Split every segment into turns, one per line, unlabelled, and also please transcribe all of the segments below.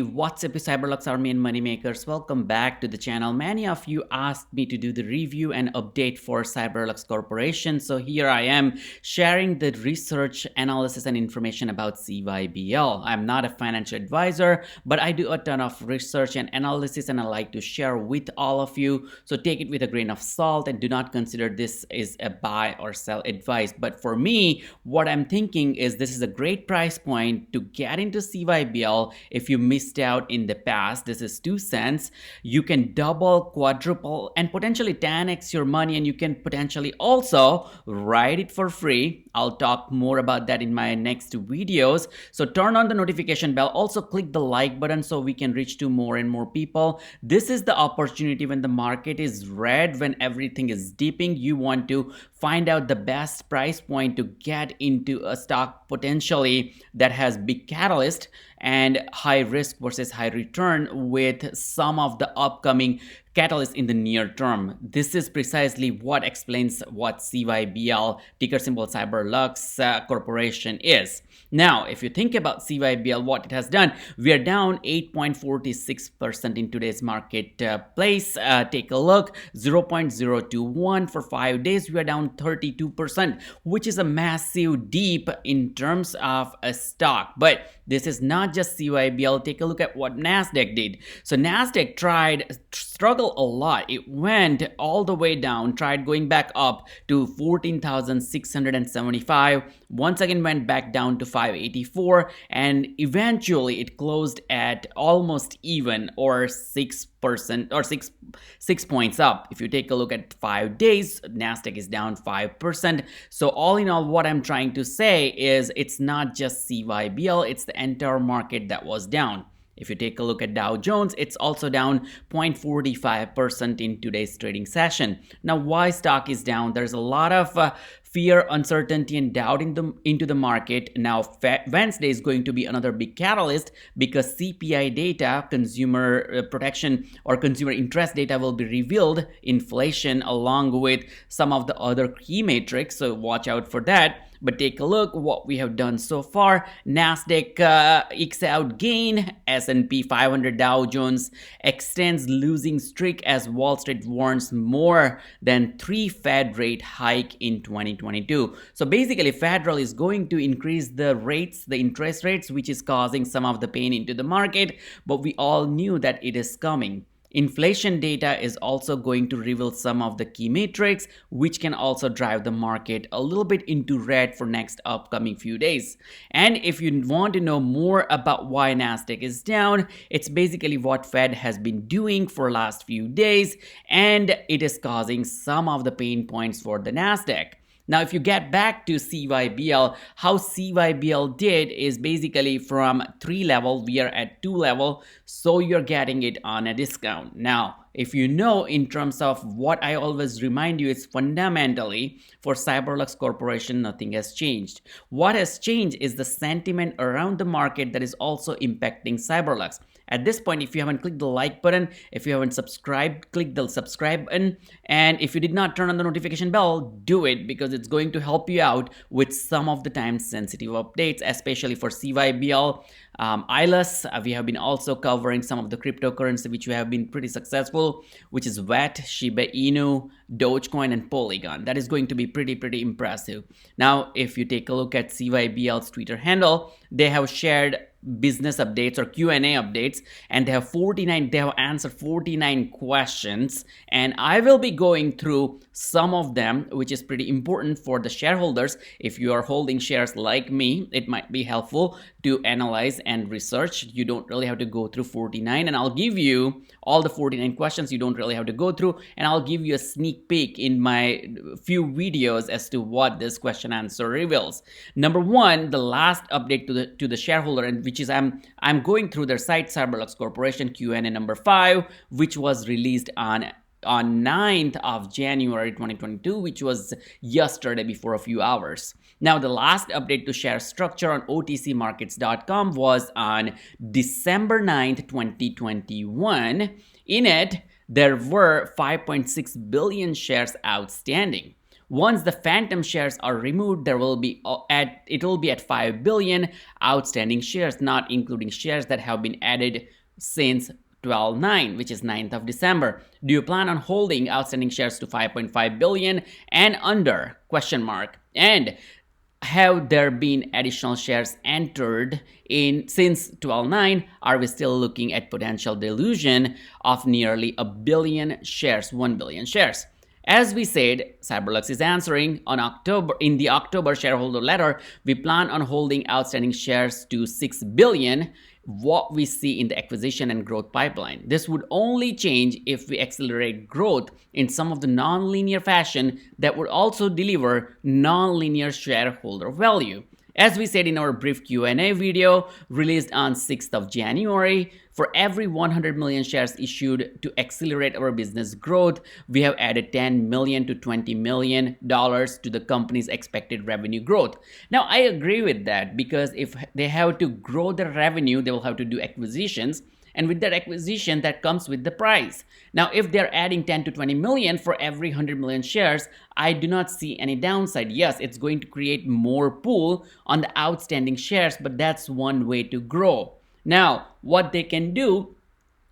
What's up, CYBERLUX Army and Moneymakers? Welcome back to the channel. Many of you asked me to do the review and update for CYBERLUX Corporation. So here I am sharing the research, analysis, and information about CYBL. I'm not a financial advisor, but I do a ton of research and analysis, and I like to share with all of you. So take it with a grain of salt and do not consider this is a buy or sell advice. But for me, what I'm thinking is this is a great price point to get into CYBL. If you missed out in the past, this is 2 cents. You can double, quadruple, and potentially 10x your money, and you can potentially also ride it for free. I'll talk more about that in my next videos. So turn on the notification bell. Also click the like button so we can reach to more and more people. This is the opportunity when the market is red, when everything is dipping. You want to find out the best price point to get into a stock potentially that has big catalyst and high risk versus high return with some of the upcoming catalysts in the near term. This is precisely what explains what CYBL, ticker symbol CYBERLUX Corporation is. Now, if you think about CYBL, what it has done, we are down 8.46% in today's marketplace. Take a look, 0.021 for 5 days. We are down 32%, which is a massive dip in terms of a stock. But this is not just CYBL. Take a look at what NASDAQ did. So NASDAQ struggled a lot. It went all the way down, tried going back up to 14,675. Once again went back down to 584, and eventually it closed at almost even, or 6% or 6 points up. If you take a look at 5 days, NASDAQ is down 5%. So all in all, what I'm trying to say is it's not just CYBL, it's the entire market that was down. If you take a look at Dow Jones, it's also down 0.45% in today's trading session. Now, why stock is down? There's a lot of fear, uncertainty, and doubt into the market. Now, Wednesday is going to be another big catalyst because CPI data, consumer protection or consumer interest data, will be revealed, inflation, along with some of the other key metrics. So watch out for that. But take a look what we have done so far. NASDAQ ekes out gain. S&P 500 Dow Jones extends losing streak as Wall Street warns more than 3 Fed rate hike in 2022. So basically, Federal is going to increase the rates, the interest rates, which is causing some of the pain into the market. But we all knew that it is coming. Inflation data is also going to reveal some of the key metrics, which can also drive the market a little bit into red for next upcoming few days. And if you want to know more about why NASDAQ is down, it's basically what Fed has been doing for last few days, and it is causing some of the pain points for the NASDAQ. Now, if you get back to CYBL, how CYBL did is basically from 3 level, we are at 2 level, so you're getting it on a discount. Now, if you know, in terms of what I always remind you, is fundamentally for CYBERLUX Corporation, nothing has changed. What has changed is the sentiment around the market that is also impacting CYBERLUX. At this point, if you haven't clicked the like button, if you haven't subscribed, click the subscribe button. And if you did not turn on the notification bell, do it, because it's going to help you out with some of the time sensitive updates, especially for CYBL. ILUS, we have been also covering some of the cryptocurrency which we have been pretty successful, which is WET, Shiba Inu, Dogecoin, and Polygon. That is going to be pretty impressive. Now, if you take a look at CYBL's Twitter handle, they have shared business updates or Q&A updates, and they have answered 49 questions, and I will be going through some of them, which is pretty important for the shareholders. If you are holding shares like me, it might be helpful to analyze and research. You don't really have to go through 49, and I'll give you all the 49 questions you don't really have to go through, and I'll give you a sneak peek in my few videos as to what this question answer reveals. Number one, the last update to the shareholder, and which is I'm going through their site, CYBERLUX Corporation Q&A number 5, which was released on 9th of January 2022, which was yesterday before a few hours. Now, the last update to share structure on otcmarkets.com was on December 9th, 2021. In it, there were 5.6 billion shares outstanding. Once the phantom shares are removed, it will be at 5 billion outstanding shares, not including shares that have been added since 12/9, which is 9th of December. Do you plan on holding outstanding shares to 5.5 billion and under? Question mark. And have there been additional shares entered in since 12/9? Are we still looking at potential dilution of nearly 1 billion shares, 1 billion shares? As we said, CYBERLUX is answering in the October shareholder letter. We plan on holding outstanding shares to 6 billion. What we see in the acquisition and growth pipeline. This would only change if we accelerate growth in some of the non-linear fashion that would also deliver non-linear shareholder value. As we said in our brief Q&A video released on 6th of January, for every 100 million shares issued to accelerate our business growth, we have added $10 million to $20 million to the company's expected revenue growth. Now, I agree with that because if they have to grow their revenue, they will have to do acquisitions. And with that acquisition, that comes with the price. Now, if they're adding 10 to 20 million for every 100 million shares, I do not see any downside. Yes, it's going to create more pool on the outstanding shares, but that's one way to grow. Now, what they can do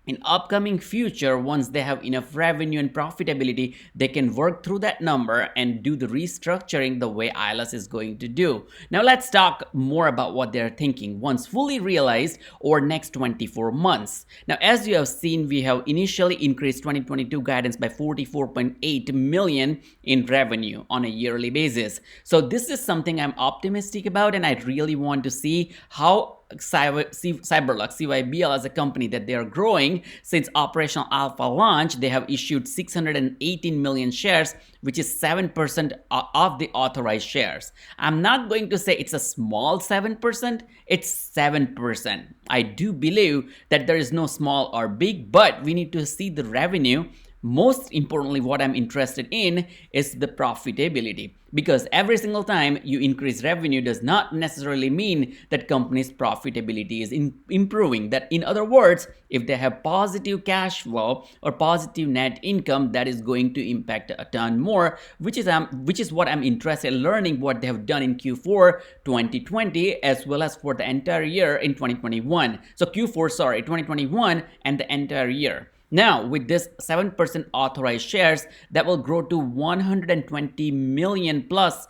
in upcoming future, once they have enough revenue and profitability, they can work through that number and do the restructuring the way ILUS is going to do. Now let's talk more about what they're thinking once fully realized over next 24 months. Now, as you have seen, we have initially increased 2022 guidance by 44.8 million in revenue on a yearly basis. So this is something I'm optimistic about, and I really want to see how CYBERLUX, CYBL as a company that they are growing. Since operational alpha launch, they have issued 618 million shares, which is 7% of the authorized shares. I'm not going to say it's a small 7%, it's 7%. I do believe that there is no small or big, but we need to see the revenue. Most importantly, what I'm interested in is the profitability, because every single time you increase revenue does not necessarily mean that company's profitability is improving. That, in other words, if they have positive cash flow or positive net income, that is going to impact a ton more, which is what I'm interested in learning, what they have done in Q4 2020 as well as for the entire year in 2021. So Q4, 2021 and the entire year. Now, with this 7% authorized shares, that will grow to $120 million plus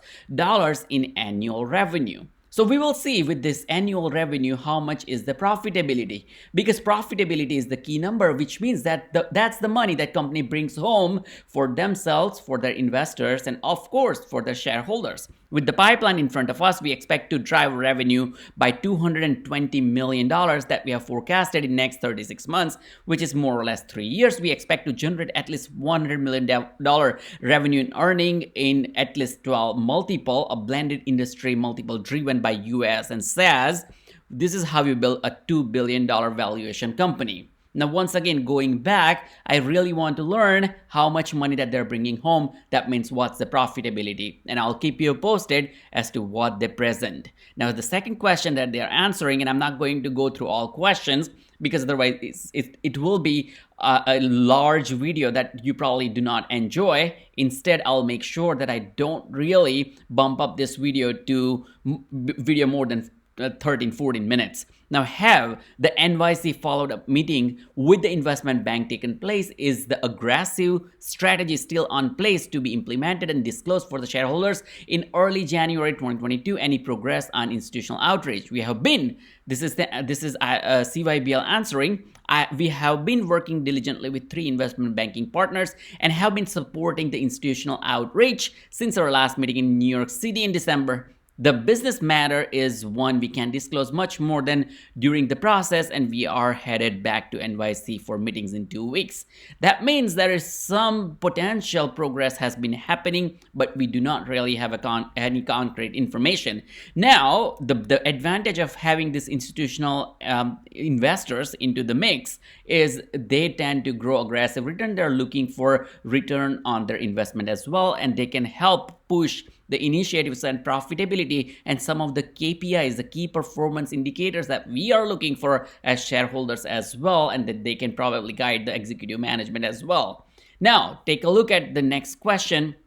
in annual revenue. So we will see with this annual revenue how much is the profitability, because profitability is the key number, which means that that's the money that company brings home for themselves, for their investors, and of course for their shareholders. With the pipeline in front of us, we expect to drive revenue by $220 million that we have forecasted in next 36 months, which is more or less 3 years. We expect to generate at least $100 million revenue in earning in at least 12 multiple, a blended industry multiple driven by US and SaaS. This is how you build a $2 billion valuation company. Now, once again, going back, I really want to learn how much money that they're bringing home. That means what's the profitability, and I'll keep you posted as to what they present. Now, the second question that they're answering, and I'm not going to go through all questions because otherwise it will be a large video that you probably do not enjoy. Instead, I'll make sure that I don't really bump up this video to video more than 13-14 minutes. Now, have the NYC follow-up meeting with the investment bank taken place? Is the aggressive strategy still on place to be implemented and disclosed for the shareholders in early January 2022? Any progress on institutional outreach? This is CYBL answering. We have been working diligently with 3 investment banking partners and have been supporting the institutional outreach since our last meeting in New York City in December. The business matter is one we can disclose much more than during the process, and we are headed back to NYC for meetings in 2 weeks. That means there is some potential progress has been happening, but we do not really have any concrete information. Now, the advantage of having this institutional investors into the mix is they tend to grow aggressive return. They're looking for return on their investment as well, and they can help push the initiatives and profitability and some of the KPIs, the key performance indicators that we are looking for as shareholders as well, and that they can probably guide the executive management as well. Now, take a look at the next question.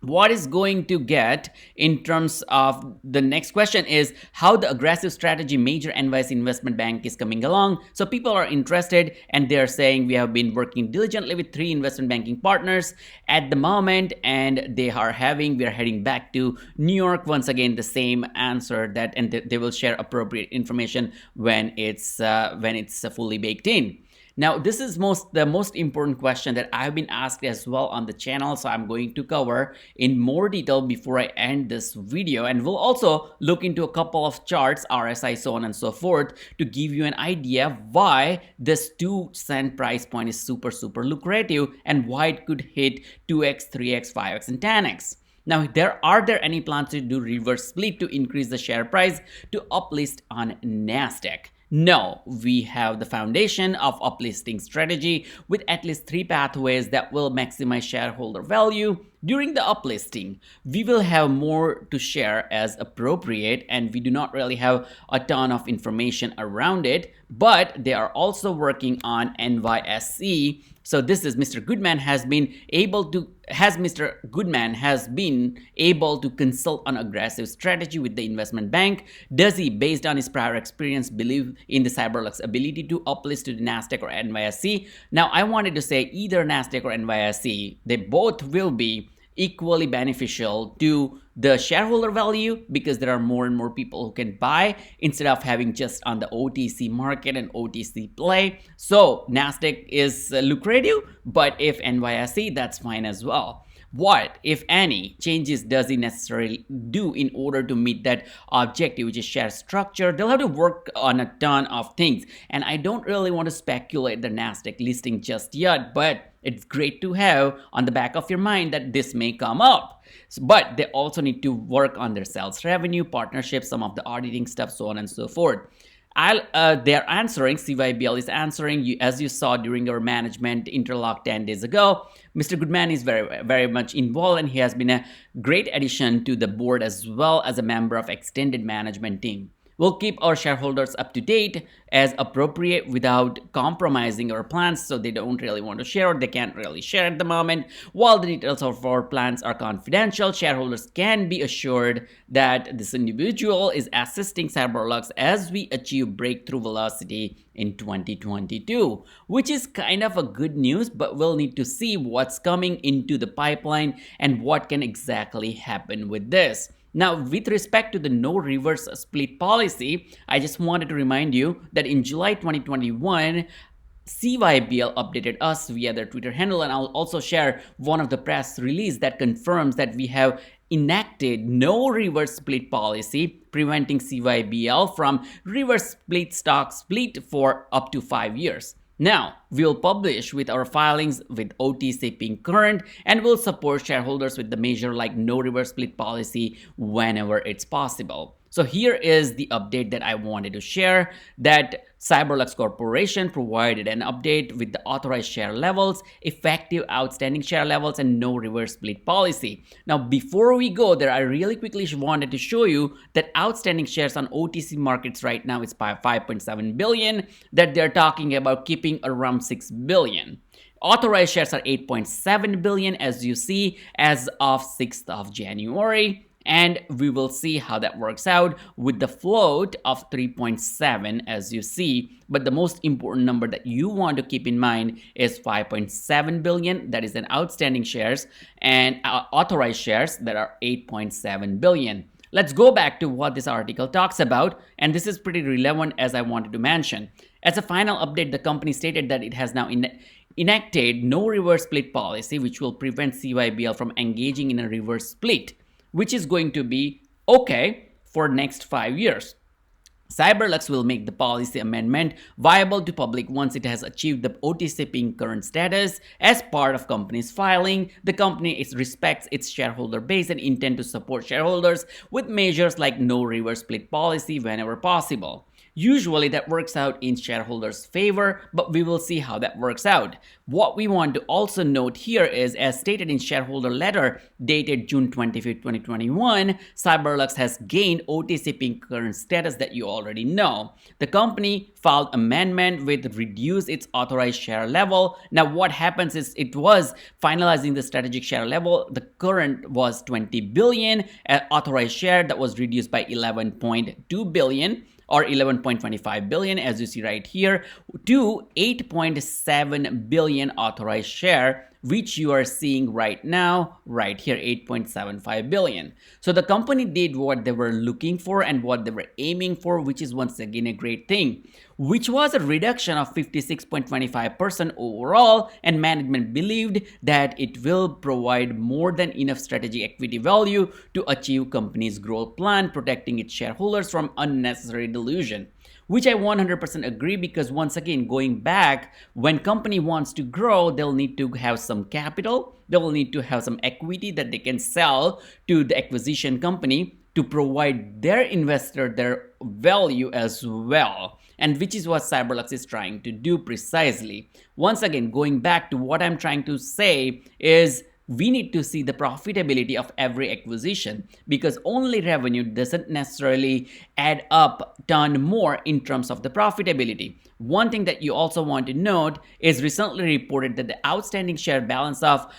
what is going to get in terms of the next question is how the aggressive strategy major NYSE investment bank is coming along. So people are interested and they're saying we have been working diligently with 3 investment banking partners at the moment, and we are heading back to New York. Once again, the same answer that, and they will share appropriate information when it's fully baked in. Now, this is the most important question that I've been asked as well on the channel, so I'm going to cover in more detail before I end this video. And we'll also look into a couple of charts, RSI, so on and so forth, to give you an idea why this 2-cent price point is super lucrative and why it could hit 2x, 3x, 5x, and 10x. Now, are there any plans to do reverse split to increase the share price to uplist on NASDAQ? No, we have the foundation of uplisting strategy with at least 3 pathways that will maximize shareholder value. During the uplisting, we will have more to share as appropriate, and we do not really have a ton of information around it, but they are also working on NYSE. So this is Mr. Goodman has been able to consult on aggressive strategy with the investment bank. Does he, based on his prior experience, believe in the CYBERLUX ability to uplist to the NASDAQ or NYSE? Now, I wanted to say either NASDAQ or NYSE, they both will be equally beneficial to the shareholder value because there are more and more people who can buy instead of having just on the OTC market and OTC play. So NASDAQ is lucrative, but if NYSE, that's fine as well. What, if any, changes does he necessarily do in order to meet that objective, which is share structure? They'll have to work on a ton of things, and I don't really want to speculate the NASDAQ listing just yet, but it's great to have on the back of your mind that this may come up. But they also need to work on their sales revenue, partnerships, some of the auditing stuff, so on and so forth. They're answering, CYBL is answering, as you saw during our management interlock 10 days ago. Mr. Goodman is very much involved, and he has been a great addition to the board as well as a member of extended management team. We'll keep our shareholders up to date as appropriate without compromising our plans, so they don't really want to share or they can't really share at the moment. While the details of our plans are confidential, shareholders can be assured that this individual is assisting CYBERLUX as we achieve breakthrough velocity in 2022, which is kind of a good news, but we'll need to see what's coming into the pipeline and what can exactly happen with this. Now, with respect to the no reverse split policy, I just wanted to remind you that in July 2021, CYBL updated us via their Twitter handle, and I'll also share one of the press release that confirms that we have enacted no reverse split policy, preventing CYBL from reverse stock split for up to 5 years. Now, we'll publish with our filings with OTC being current, and we'll support shareholders with the measure like no reverse split policy whenever it's possible. So here is the update that I wanted to share, that CYBERLUX Corporation provided an update with the authorized share levels, effective outstanding share levels, and no reverse split policy. Now, before we go there, I really quickly wanted to show you that outstanding shares on OTC markets right now is 5.7 billion, that they're talking about keeping around 6 billion. Authorized shares are 8.7 billion, as you see, as of 6th of January. And we will see how that works out with the float of 3.7 as you see. But the most important number that you want to keep in mind is 5.7 billion, that is an outstanding shares, and authorized shares that are 8.7 billion. Let's go back to what this article talks about, and this is pretty relevant as I wanted to mention. As a final update, the company stated that it has now enacted no reverse split policy, which will prevent CYBL from engaging in a reverse split, which is going to be okay for next 5 years. CYBERLUX will make the policy amendment viable to public once it has achieved the OTC ping current status. As part of company's filing, the company respects its shareholder base and intend to support shareholders with measures like no reverse split policy whenever possible. Usually that works out in shareholders' favor, but we will see how that works out. What we want to also note here is, as stated in shareholder letter dated June 25th, 2021, CYBERLUX has gained OTC Pink current status that you already know. The company filed amendment with reduce its authorized share level. Now what happens is, it was finalizing the strategic share level. The current was 20 billion authorized share that was reduced by 11.2 billion or 11.25 billion, as you see right here, to 8.7 billion authorized share, which you are seeing right now, right here, 8.75 billion. So the company did what they were looking for and what they were aiming for, which is once again a great thing, which was a reduction of 56.25% overall, and management believed that it will provide more than enough strategic equity value to achieve company's growth plan, protecting its shareholders from unnecessary dilution. Which I 100% agree, because once again, going back, when company wants to grow, they'll need to have some capital, they will need to have some equity that they can sell to the acquisition company to provide their investor their value as well. And which is what CYBERLUX is trying to do precisely. Once again, going back to what I'm trying to say is, we need to see the profitability of every acquisition, because only revenue doesn't necessarily add up ton more in terms of the profitability. One thing that you also want to note is, recently reported that the outstanding share balance of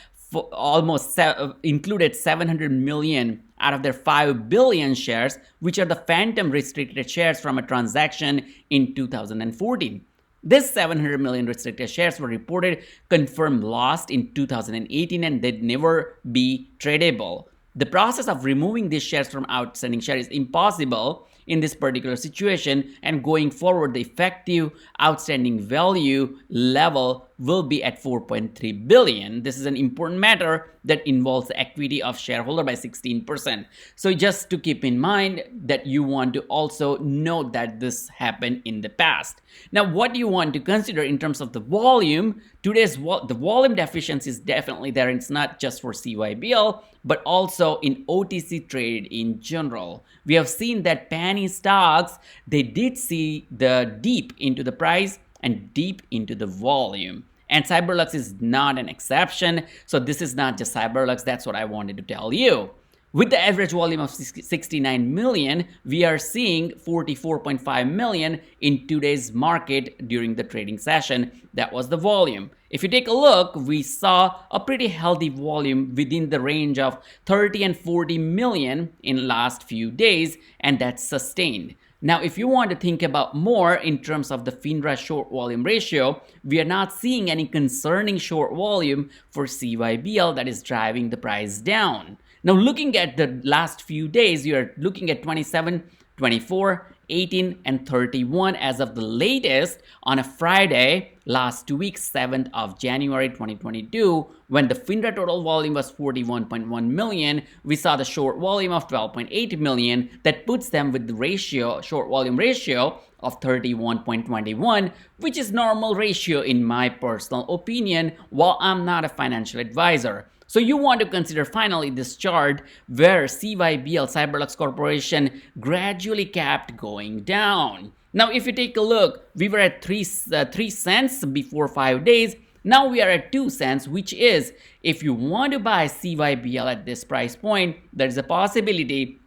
almost included 700 million out of their 5 billion shares, which are the phantom restricted shares from a transaction in 2014. This 700 million restricted shares were reported confirmed lost in 2018 and they'd never be tradable. The process of removing these shares from outstanding shares is impossible in this particular situation, and going forward, the effective outstanding value level will be at 4.3 billion. This is an important matter that involves the equity of shareholder by 16%. So just to keep in mind that you want to also note that this happened in the past. Now, what you want to consider in terms of the volume, the volume deficiency is definitely there. It's not just for CYBL, but also in OTC trade in general. We have seen that penny stocks, they did see the deep into the price and deep into the volume. And CYBERLUX is not an exception. So this is not just CYBERLUX. That's what I wanted to tell you. With the average volume of 69 million, we are seeing 44.5 million in today's market during the trading session. That was the volume. If you take a look, we saw a pretty healthy volume within the range of 30 and 40 million in last few days, and that's sustained. Now, if you want to think about more in terms of the FINRA short volume ratio, we are not seeing any concerning short volume for CYBL that is driving the price down. Now, looking at the last few days, you are looking at 27, 24, 18, and 31 as of the latest on a Friday last 2 weeks, 7th of January 2022, when the FINRA total volume was 41.1 million, we saw the short volume of 12.8 million. That puts them with the ratio, short volume ratio of 31.21, which is normal ratio in my personal opinion, while I'm not a financial advisor. So you want to consider finally this chart where CYBL CYBERLUX Corporation gradually kept going down. Now, if you take a look, we were at 3 cents before 5 days. Now we are at 2 cents, which is, if you want to buy CYBL at this price point, there is a possibility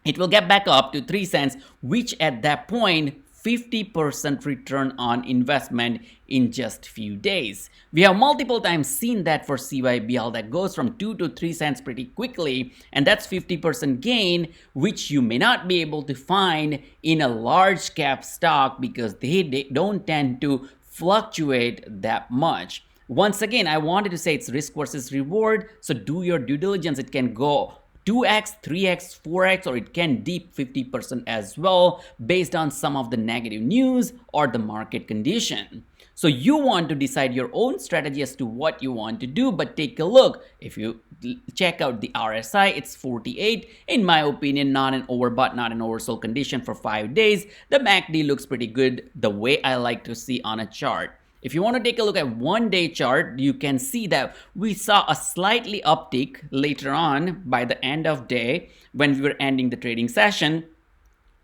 it will get back up to 3 cents, which at that point, 50% return on investment in just few days. We have multiple times seen that for CYBL that goes from 2 to 3 cents pretty quickly, and that's 50% gain, which you may not be able to find in a large cap stock because they don't tend to fluctuate that much. Once again, I wanted to say it's risk versus reward, so do your due diligence. It can go 2x, 3x, 4x, or it can dip 50% as well based on some of the negative news or the market condition. So you want to decide your own strategy as to what you want to do, but take a look. If you check out the RSI, it's 48. In my opinion, not an overbought, not an oversold condition for 5 days. The MACD looks pretty good the way I like to see on a chart. If you want to take a look at 1 day chart, you can see that we saw a slightly uptick later on by the end of day when we were ending the trading session.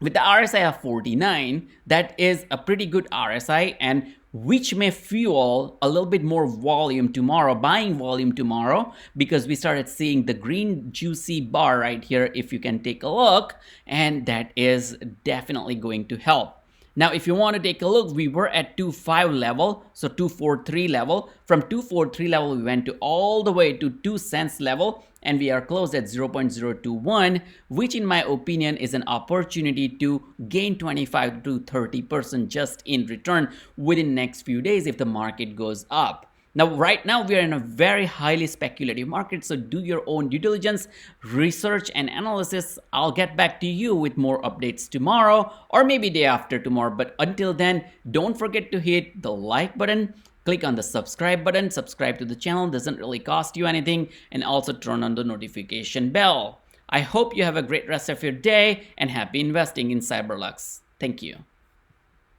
with the RSI of 49, that is a pretty good RSI, and which may fuel a little bit more volume tomorrow, buying volume tomorrow, because we started seeing the green juicy bar right here, if you can take a look, and that is definitely going to help. Now, if you want to take a look, we were at 2.5 level, so 243 level. From 243 level, we went to all the way to 2 cents level, and we are closed at 0.021, which in my opinion is an opportunity to gain 25 to 30% just in return within next few days if the market goes up. Now, right now, we are in a very highly speculative market, so do your own due diligence, research, and analysis. I'll get back to you with more updates tomorrow or maybe day after tomorrow. But until then, don't forget to hit the like button, click on the subscribe button, subscribe to the channel, doesn't really cost you anything, and also turn on the notification bell. I hope you have a great rest of your day and happy investing in CYBERLUX. Thank you.